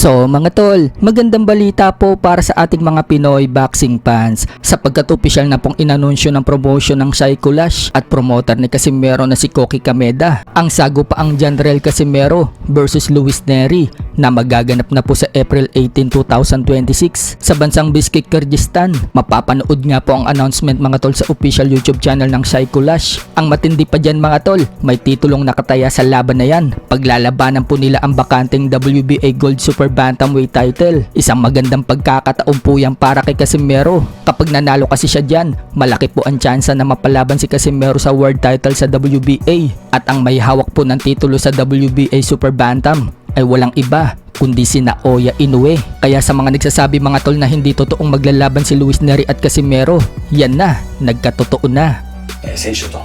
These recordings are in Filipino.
So mga tol, magandang balita po para sa ating mga Pinoy boxing fans sapagkat opisyal na pong inanunsyo ng promotion ng Saikulash at promoter ni Casimero na si Koki Kameda ang sagupaang Janrel Casimero versus Luis Neri na magaganap na po sa April 18, 2026 sa bansang Bishkek, Kyrgyzstan. Mapapanood nga po ang announcement mga tol sa official YouTube channel ng Saikulash. Ang matindi pa dyan mga tol, may titulong nakataya sa laban na yan. Paglalabanan po nila ang bakanteng WBA Gold Super Bantamweight title. Isang magandang pagkakataon po yan para kay Casimero. Kapag nanalo kasi siya dyan, malaki po ang tsansa na mapalaban si Casimero sa world title sa WBA. At ang may hawak po ng titulo sa WBA Super Bantam ay walang iba kundi si Naoya Inoue. Kaya sa mga nagsasabi mga tol na hindi totoong maglalaban si Luis Neri at Casimero, yan na, nagkatotoo na. 選手と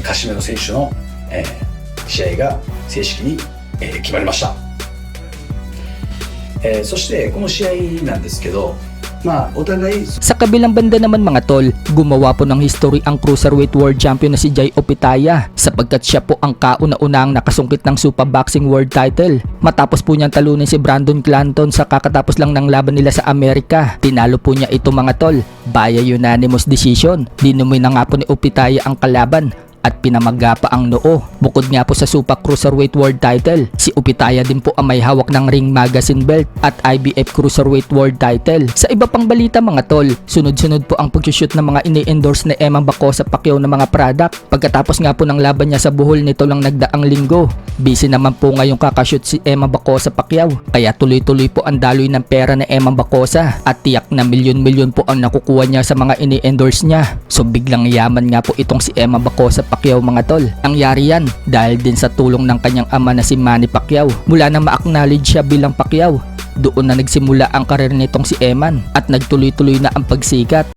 カシメロ選手の試合が正式に決まりました。そしてこの試合なんですけど、お互い Sa kabilang banda naman mga tol, gumawa po ng history ang Cruiserweight World Champion na si Jai Opitaya sapagkat siya po ang kauna-unahang nakasungkit ng Super Boxing World Title. Matapos po niyang talunin si Brandon Clanton sa kakatapos lang ng laban nila sa Amerika. Tinalo po niya ito mga tol, via unanimous decision. Dinumoy na nga po ni Opitaya ang kalaban at pinamaga pa ang noo. Bukod nga po sa Super Cruiserweight World Title, si Opitaya din po ang may hawak ng Ring Magazine Belt at IBF Cruiserweight World Title. Sa iba pang balita mga tol, sunod-sunod po ang pag-shoot ng mga ini-endorse ni Emma Bacosa Pacquiao ng mga product. Pagkatapos nga po ng laban niya sa Bohol nito lang nagdaang linggo, busy naman po ngayong kakashoot si Emma Bacosa Pacquiao. Kaya tuloy-tuloy po ang daloy ng pera ni Emma Bacosa at tiyak na milyon-milyon po ang nakukuha niya sa mga ini-endorse niya. So biglang yaman nga po itong si Emma Bacosa Pacquiao mga tol. Ang yari yan dahil din sa tulong ng kanyang ama na si Manny Pacquiao. Mula na ma-acknowledge siya bilang Pacquiao, doon na nagsimula ang karir nitong si Eman at nagtuloy-tuloy na ang pagsikat.